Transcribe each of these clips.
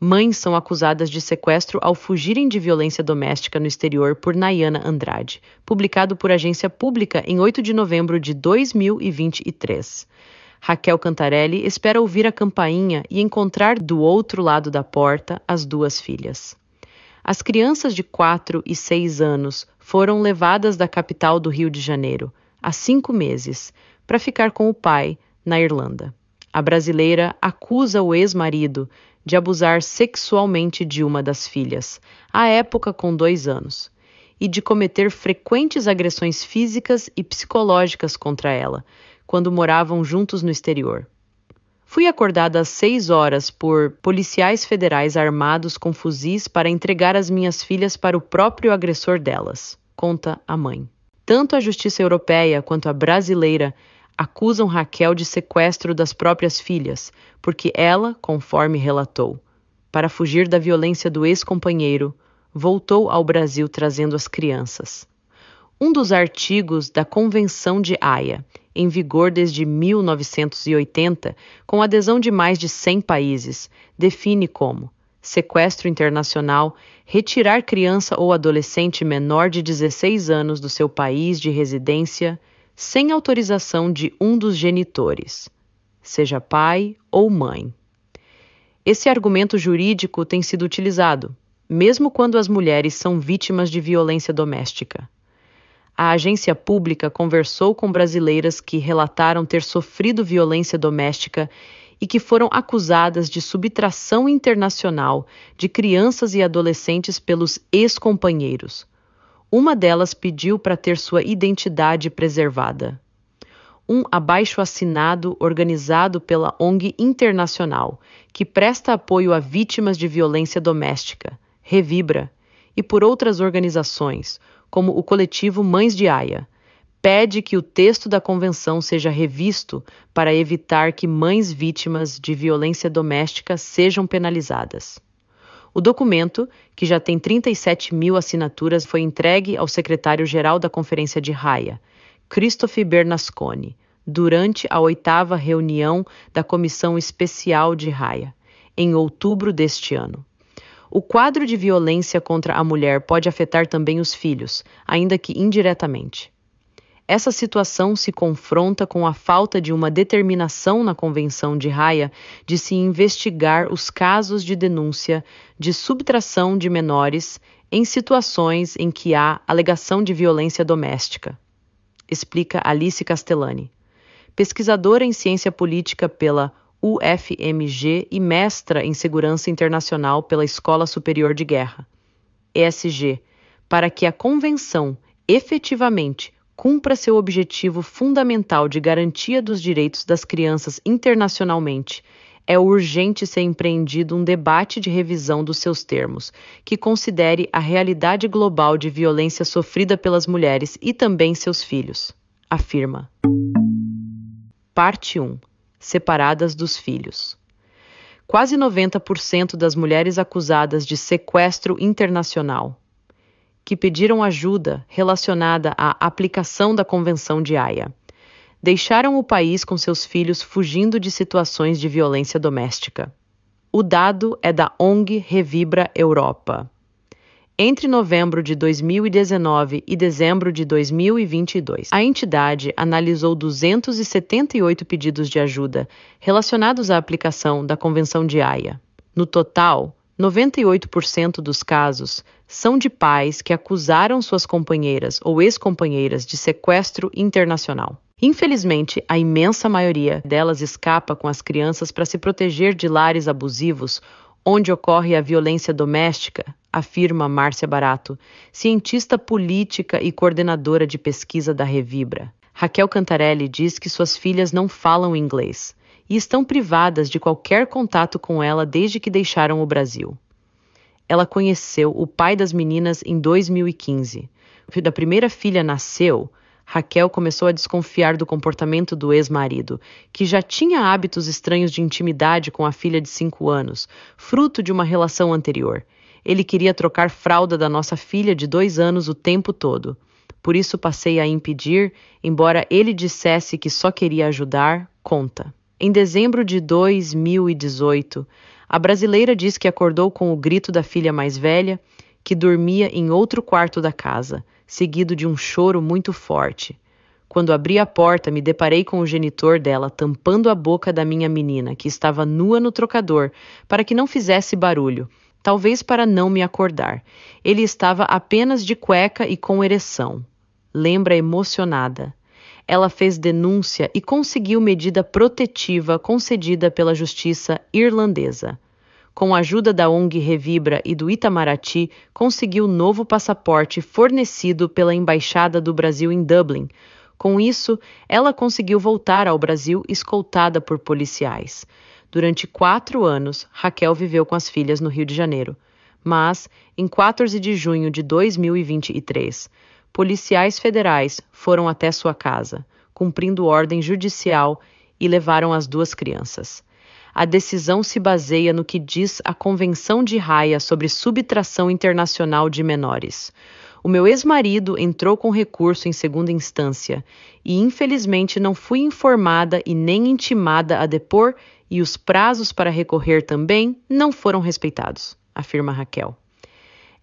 Mães são acusadas de sequestro ao fugirem de violência doméstica no exterior por Nayana Andrade, publicado por Agência Pública em 8 de novembro de 2023. Raquel Cantarelli espera ouvir a campainha e encontrar do outro lado da porta as duas filhas. As crianças de 4 e 6 anos foram levadas da capital do Rio de Janeiro, há 5 meses, para ficar com o pai na Irlanda. A brasileira acusa o ex-marido de abusar sexualmente de uma das filhas, à época com 2 anos, e de cometer frequentes agressões físicas e psicológicas contra ela, quando moravam juntos no exterior. Fui acordada às 6 horas por policiais federais armados com fuzis para entregar as minhas filhas para o próprio agressor delas, conta a mãe. Tanto a Justiça Europeia quanto a brasileira acusam Raquel de sequestro das próprias filhas, porque ela, conforme relatou, para fugir da violência do ex-companheiro, voltou ao Brasil trazendo as crianças. Um dos artigos da Convenção de Haia, em vigor desde 1980, com adesão de mais de 100 países, define como sequestro internacional retirar criança ou adolescente menor de 16 anos do seu país de residência sem autorização de um dos genitores, seja pai ou mãe. Esse argumento jurídico tem sido utilizado, mesmo quando as mulheres são vítimas de violência doméstica. A agência pública conversou com brasileiras que relataram ter sofrido violência doméstica e que foram acusadas de subtração internacional de crianças e adolescentes pelos ex-companheiros. Uma delas pediu para ter sua identidade preservada. Um abaixo-assinado organizado pela ONG Internacional, que presta apoio a vítimas de violência doméstica, Revibra, e por outras organizações, como o coletivo Mães de Haia, pede que o texto da convenção seja revisto para evitar que mães vítimas de violência doméstica sejam penalizadas. O documento, que já tem 37 mil assinaturas, foi entregue ao secretário-geral da Conferência de Haia, Christophe Bernasconi, durante a 8ª reunião da Comissão Especial de Haia, em outubro deste ano. O quadro de violência contra a mulher pode afetar também os filhos, ainda que indiretamente. Essa situação se confronta com a falta de uma determinação na Convenção de Haia de se investigar os casos de denúncia de subtração de menores em situações em que há alegação de violência doméstica, explica Alice Castellani, pesquisadora em ciência política pela UFMG e mestra em segurança internacional pela Escola Superior de Guerra, ESG, para que a Convenção efetivamente cumpra seu objetivo fundamental de garantia dos direitos das crianças internacionalmente, é urgente ser empreendido um debate de revisão dos seus termos, que considere a realidade global de violência sofrida pelas mulheres e também seus filhos, afirma. Parte 1. Separadas dos filhos. Quase 90% das mulheres acusadas de sequestro internacional que pediram ajuda relacionada à aplicação da Convenção de Haia deixaram o país com seus filhos fugindo de situações de violência doméstica. O dado é da ONG Revibra Europa. Entre novembro de 2019 e dezembro de 2022, a entidade analisou 278 pedidos de ajuda relacionados à aplicação da Convenção de Haia. No total, 98% dos casos são de pais que acusaram suas companheiras ou ex-companheiras de sequestro internacional. Infelizmente, a imensa maioria delas escapa com as crianças para se proteger de lares abusivos onde ocorre a violência doméstica, afirma Márcia Barato, cientista política e coordenadora de pesquisa da Revibra. Raquel Cantarelli diz que suas filhas não falam inglês e estão privadas de qualquer contato com ela desde que deixaram o Brasil. Ela conheceu o pai das meninas em 2015. Quando a primeira filha nasceu, Raquel começou a desconfiar do comportamento do ex-marido, que já tinha hábitos estranhos de intimidade com a filha de 5 anos, fruto de uma relação anterior. Ele queria trocar fralda da nossa filha de 2 anos o tempo todo. Por isso passei a impedir, embora ele dissesse que só queria ajudar, conta. Em dezembro de 2018, A brasileira diz que acordou com o grito da filha mais velha, que dormia em outro quarto da casa, seguido de um choro muito forte. Quando abri a porta, me deparei com o genitor dela tampando a boca da minha menina, que estava nua no trocador, para que não fizesse barulho, talvez para não me acordar. Ele estava apenas de cueca e com ereção. Lembra emocionada. Ela fez denúncia e conseguiu medida protetiva concedida pela justiça irlandesa. Com a ajuda da ONG Revibra e do Itamaraty, conseguiu novo passaporte fornecido pela Embaixada do Brasil em Dublin. Com isso, ela conseguiu voltar ao Brasil escoltada por policiais. Durante 4 anos, Raquel viveu com as filhas no Rio de Janeiro. Mas, em 14 de junho de 2023, policiais federais foram até sua casa, cumprindo ordem judicial, e levaram as 2 crianças. A decisão se baseia no que diz a Convenção de Haia sobre Subtração Internacional de Menores. O meu ex-marido entrou com recurso em segunda instância e, infelizmente, não fui informada e nem intimada a depor, e os prazos para recorrer também não foram respeitados, afirma Raquel.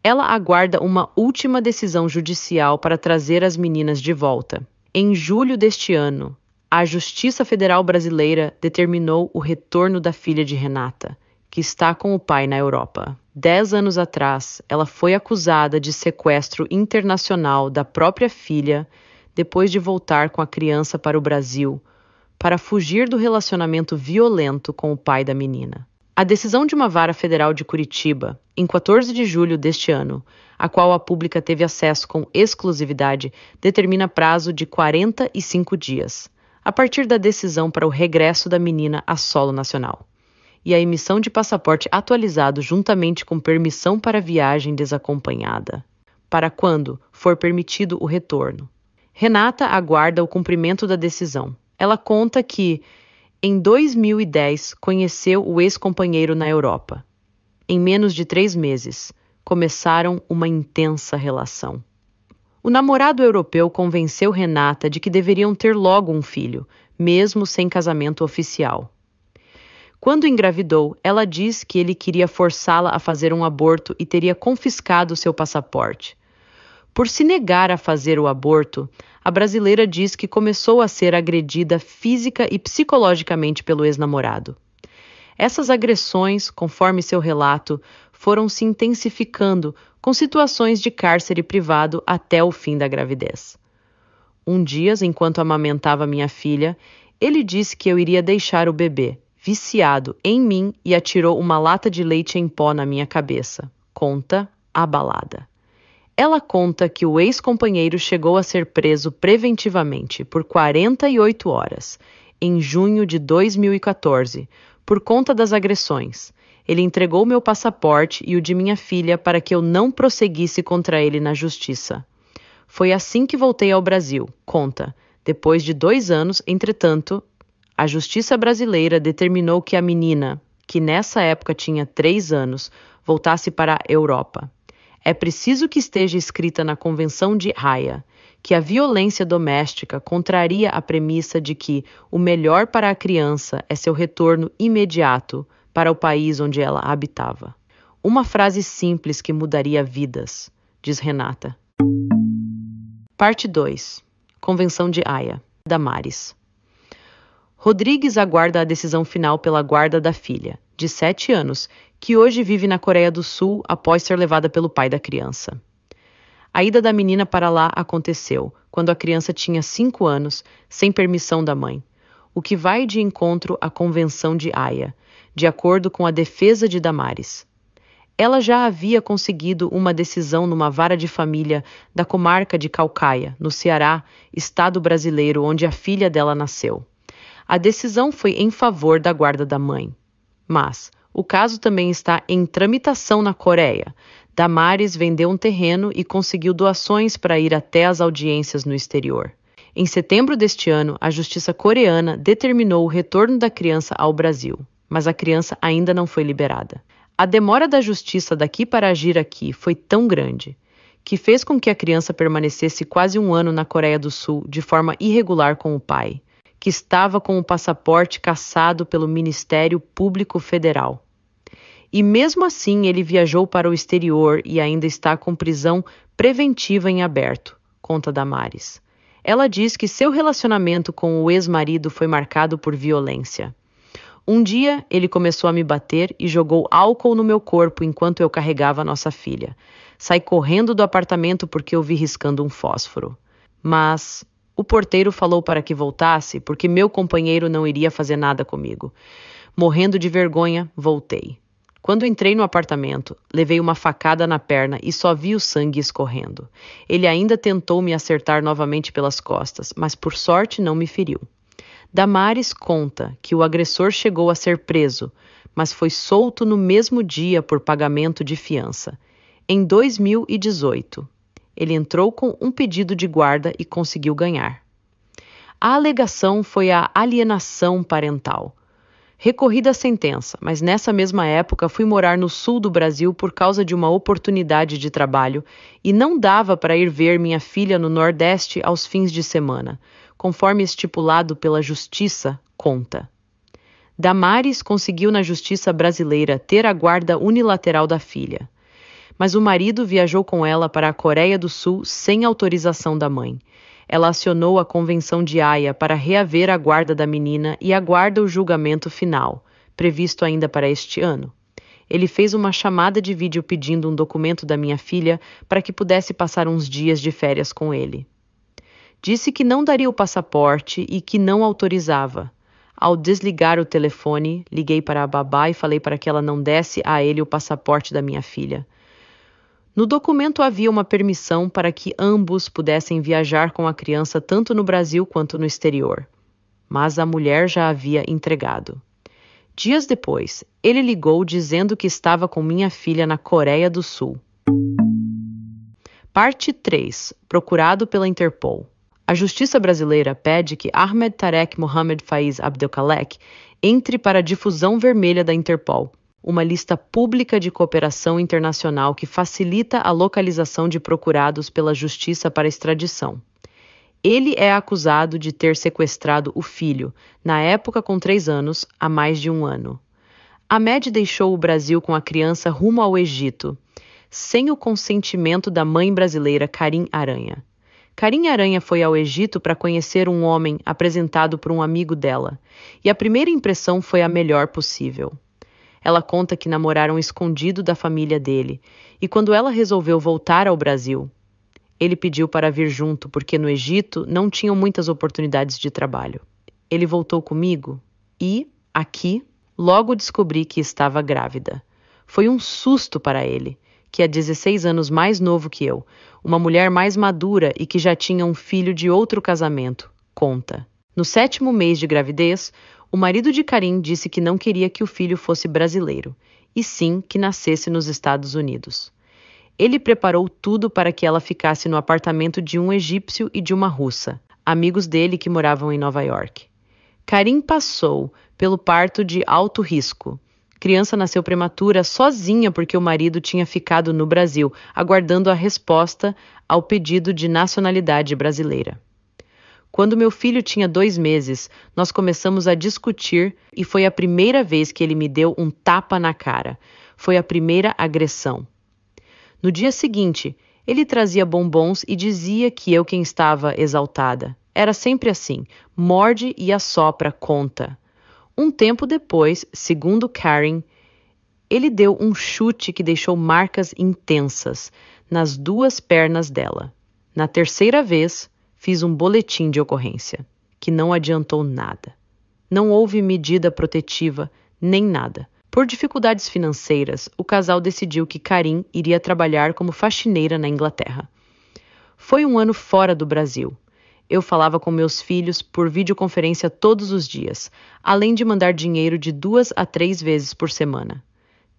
Ela aguarda uma última decisão judicial para trazer as meninas de volta. Em julho deste ano, a Justiça Federal Brasileira determinou o retorno da filha de Renata, que está com o pai na Europa. 10 anos atrás, ela foi acusada de sequestro internacional da própria filha depois de voltar com a criança para o Brasil, para fugir do relacionamento violento com o pai da menina. A decisão de uma vara federal de Curitiba, em 14 de julho deste ano, a qual a pública teve acesso com exclusividade, determina prazo de 45 dias, a partir da decisão para o regresso da menina a solo nacional, e a emissão de passaporte atualizado juntamente com permissão para viagem desacompanhada, para quando for permitido o retorno. Renata aguarda o cumprimento da decisão. Ela conta que, em 2010, conheceu o ex-companheiro na Europa. Em menos de 3 meses, começaram uma intensa relação. O namorado europeu convenceu Renata de que deveriam ter logo um filho, mesmo sem casamento oficial. Quando engravidou, ela diz que ele queria forçá-la a fazer um aborto e teria confiscado seu passaporte. Por se negar a fazer o aborto, a brasileira diz que começou a ser agredida física e psicologicamente pelo ex-namorado. Essas agressões, conforme seu relato, foram se intensificando com situações de cárcere privado até o fim da gravidez. Um dia, enquanto amamentava minha filha, ele disse que eu iria deixar o bebê, viciado em mim, e atirou uma lata de leite em pó na minha cabeça. Conta abalada. Ela conta que o ex-companheiro chegou a ser preso preventivamente por 48 horas, em junho de 2014, por conta das agressões. Ele entregou meu passaporte e o de minha filha para que eu não prosseguisse contra ele na justiça. Foi assim que voltei ao Brasil, conta. Depois de 2 anos, entretanto, a justiça brasileira determinou que a menina, que nessa época tinha 3 anos, voltasse para a Europa. É preciso que esteja escrita na Convenção de Haia que a violência doméstica contraria a premissa de que o melhor para a criança é seu retorno imediato para o país onde ela habitava. Uma frase simples que mudaria vidas, diz Renata. Parte 2. Convenção de Haia. Damares. Rodrigues aguarda a decisão final pela guarda da filha, de 7 anos, que hoje vive na Coreia do Sul após ser levada pelo pai da criança. A ida da menina para lá aconteceu quando a criança tinha 5 anos, sem permissão da mãe, o que vai de encontro à Convenção de Haia, de acordo com a defesa de Damares. Ela já havia conseguido uma decisão numa vara de família da comarca de Caucaia, no Ceará, estado brasileiro onde a filha dela nasceu. A decisão foi em favor da guarda da mãe. Mas o caso também está em tramitação na Coreia. Damares vendeu um terreno e conseguiu doações para ir até as audiências no exterior. Em setembro deste ano, a justiça coreana determinou o retorno da criança ao Brasil, mas a criança ainda não foi liberada. A demora da justiça daqui para agir aqui foi tão grande que fez com que a criança permanecesse quase 1 ano na Coreia do Sul de forma irregular com o pai, que estava com o passaporte cassado pelo Ministério Público Federal. E mesmo assim ele viajou para o exterior e ainda está com prisão preventiva em aberto, conta Damares. Ela diz que seu relacionamento com o ex-marido foi marcado por violência. Um dia, ele começou a me bater e jogou álcool no meu corpo enquanto eu carregava nossa filha. Saí correndo do apartamento porque eu vi riscando um fósforo. Mas o porteiro falou para que voltasse porque meu companheiro não iria fazer nada comigo. Morrendo de vergonha, voltei. Quando entrei no apartamento, levei uma facada na perna e só vi o sangue escorrendo. Ele ainda tentou me acertar novamente pelas costas, mas por sorte não me feriu. Damares conta que o agressor chegou a ser preso, mas foi solto no mesmo dia por pagamento de fiança. Em 2018, ele entrou com um pedido de guarda e conseguiu ganhar. A alegação foi a alienação parental. Recorri da sentença, mas nessa mesma época fui morar no sul do Brasil por causa de uma oportunidade de trabalho e não dava para ir ver minha filha no Nordeste aos fins de semana, conforme estipulado pela Justiça, conta. Damares conseguiu na Justiça brasileira ter a guarda unilateral da filha, mas o marido viajou com ela para a Coreia do Sul sem autorização da mãe. Ela acionou a Convenção de Haia para reaver a guarda da menina e aguarda o julgamento final, previsto ainda para este ano. Ele fez uma chamada de vídeo pedindo um documento da minha filha para que pudesse passar uns dias de férias com ele. Disse que não daria o passaporte e que não autorizava. Ao desligar o telefone, liguei para a babá e falei para que ela não desse a ele o passaporte da minha filha. No documento havia uma permissão para que ambos pudessem viajar com a criança tanto no Brasil quanto no exterior. Mas a mulher já havia entregado. Dias depois, ele ligou dizendo que estava com minha filha na Coreia do Sul. Parte 3. Procurado pela Interpol. A Justiça brasileira pede que Ahmed Tarek Mohamed Faiz Abdelkalek entre para a difusão vermelha da Interpol, uma lista pública de cooperação internacional que facilita a localização de procurados pela Justiça para extradição. Ele é acusado de ter sequestrado o filho, na época com 3 anos, há mais de 1 ano. Ahmed deixou o Brasil com a criança rumo ao Egito, sem o consentimento da mãe brasileira Karim Aranha. Karim Aranha foi ao Egito para conhecer um homem apresentado por um amigo dela, e a primeira impressão foi a melhor possível. Ela conta que namoraram escondido da família dele, e quando ela resolveu voltar ao Brasil, ele pediu para vir junto, porque no Egito não tinham muitas oportunidades de trabalho. Ele voltou comigo e, aqui, logo descobri que estava grávida. Foi um susto para ele, que é 16 anos mais novo que eu, uma mulher mais madura e que já tinha um filho de outro casamento, conta. No 7º mês de gravidez, o marido de Karim disse que não queria que o filho fosse brasileiro, e sim que nascesse nos Estados Unidos. Ele preparou tudo para que ela ficasse no apartamento de um egípcio e de uma russa, amigos dele que moravam em Nova York. Karim passou pelo parto de alto risco. Criança nasceu prematura sozinha porque o marido tinha ficado no Brasil, aguardando a resposta ao pedido de nacionalidade brasileira. Quando meu filho tinha 2 meses, nós começamos a discutir e foi a primeira vez que ele me deu um tapa na cara. Foi a primeira agressão. No dia seguinte, ele trazia bombons e dizia que eu quem estava exaltada. Era sempre assim, morde e assopra, conta. Um tempo depois, segundo Karen, ele deu um chute que deixou marcas intensas nas 2 pernas dela. Na 3ª vez, fiz um boletim de ocorrência, que não adiantou nada. Não houve medida protetiva, nem nada. Por dificuldades financeiras, o casal decidiu que Karim iria trabalhar como faxineira na Inglaterra. Foi um ano fora do Brasil. Eu falava com meus filhos por videoconferência todos os dias, além de mandar dinheiro de 2 a 3 vezes por semana.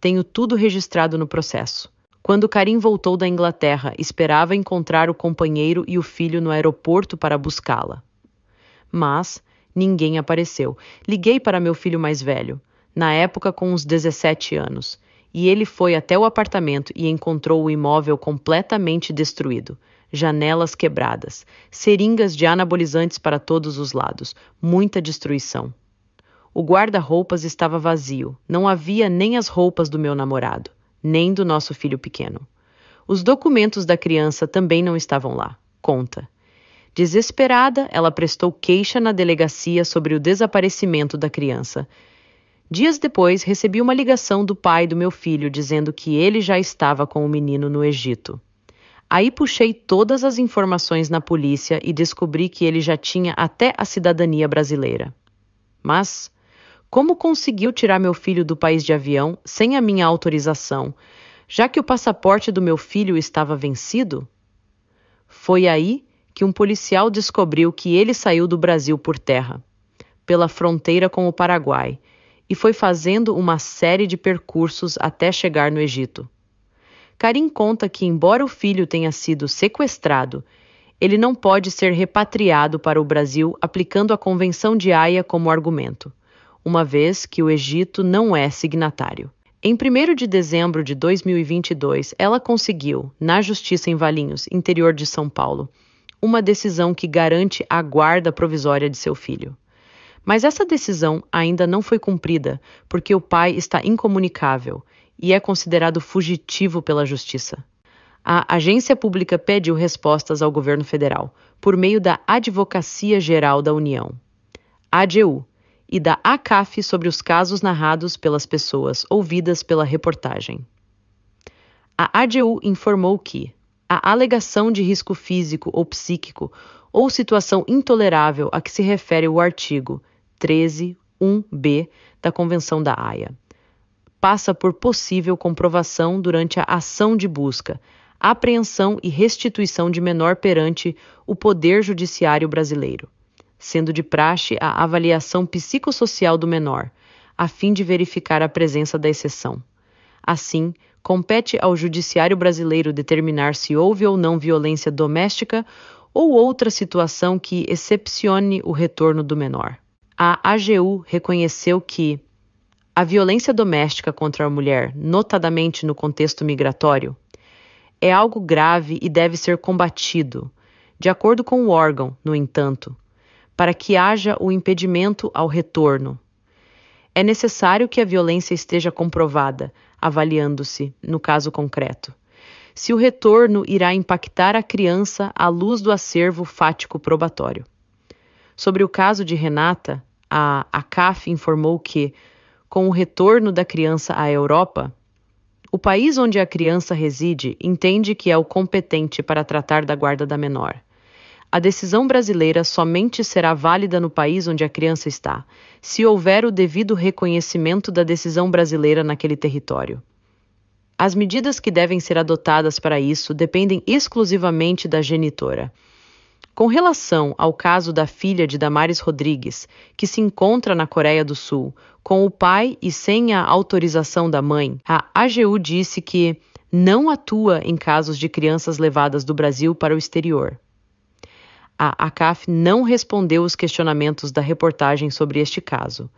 Tenho tudo registrado no processo. Quando Karim voltou da Inglaterra, esperava encontrar o companheiro e o filho no aeroporto para buscá-la. Mas ninguém apareceu. Liguei para meu filho mais velho, na época com uns 17 anos, e ele foi até o apartamento e encontrou o imóvel completamente destruído. Janelas quebradas, seringas de anabolizantes para todos os lados, muita destruição. O guarda-roupas estava vazio. Não havia nem as roupas do meu namorado, nem do nosso filho pequeno. Os documentos da criança também não estavam lá, conta. Desesperada, ela prestou queixa na delegacia sobre o desaparecimento da criança. Dias depois, recebi uma ligação do pai do meu filho dizendo que ele já estava com o menino no Egito. Aí puxei todas as informações na polícia e descobri que ele já tinha até a cidadania brasileira. Mas como conseguiu tirar meu filho do país de avião sem a minha autorização, já que o passaporte do meu filho estava vencido? Foi aí que um policial descobriu que ele saiu do Brasil por terra, pela fronteira com o Paraguai, e foi fazendo uma série de percursos até chegar no Egito. Karim conta que, embora o filho tenha sido sequestrado, ele não pode ser repatriado para o Brasil aplicando a Convenção de Haia como argumento, uma vez que o Egito não é signatário. Em 1º de dezembro de 2022, ela conseguiu, na Justiça em Valinhos, interior de São Paulo, uma decisão que garante a guarda provisória de seu filho. Mas essa decisão ainda não foi cumprida porque o pai está incomunicável e é considerado fugitivo pela Justiça. A Agência Pública pediu respostas ao governo federal por meio da Advocacia Geral da União, AGU, e da ACAF sobre os casos narrados pelas pessoas ouvidas pela reportagem. A AGU informou que a alegação de risco físico ou psíquico ou situação intolerável a que se refere o artigo 13.1b da Convenção da Haia passa por possível comprovação durante a ação de busca, apreensão e restituição de menor perante o Poder Judiciário brasileiro, sendo de praxe a avaliação psicossocial do menor, a fim de verificar a presença da exceção. Assim, compete ao Judiciário brasileiro determinar se houve ou não violência doméstica ou outra situação que excepcione o retorno do menor. A AGU reconheceu que a violência doméstica contra a mulher, notadamente no contexto migratório, é algo grave e deve ser combatido, de acordo com o órgão, no entanto, para que haja o impedimento ao retorno. É necessário que a violência esteja comprovada, avaliando-se, no caso concreto, se o retorno irá impactar a criança à luz do acervo fático probatório. Sobre o caso de Renata, a ACAF informou que, com o retorno da criança à Europa, o país onde a criança reside entende que é o competente para tratar da guarda da menor. A decisão brasileira somente será válida no país onde a criança está, se houver o devido reconhecimento da decisão brasileira naquele território. As medidas que devem ser adotadas para isso dependem exclusivamente da genitora. Com relação ao caso da filha de Damares Rodrigues, que se encontra na Coreia do Sul, com o pai e sem a autorização da mãe, a AGU disse que não atua em casos de crianças levadas do Brasil para o exterior. A ACAF não respondeu os questionamentos da reportagem sobre este caso.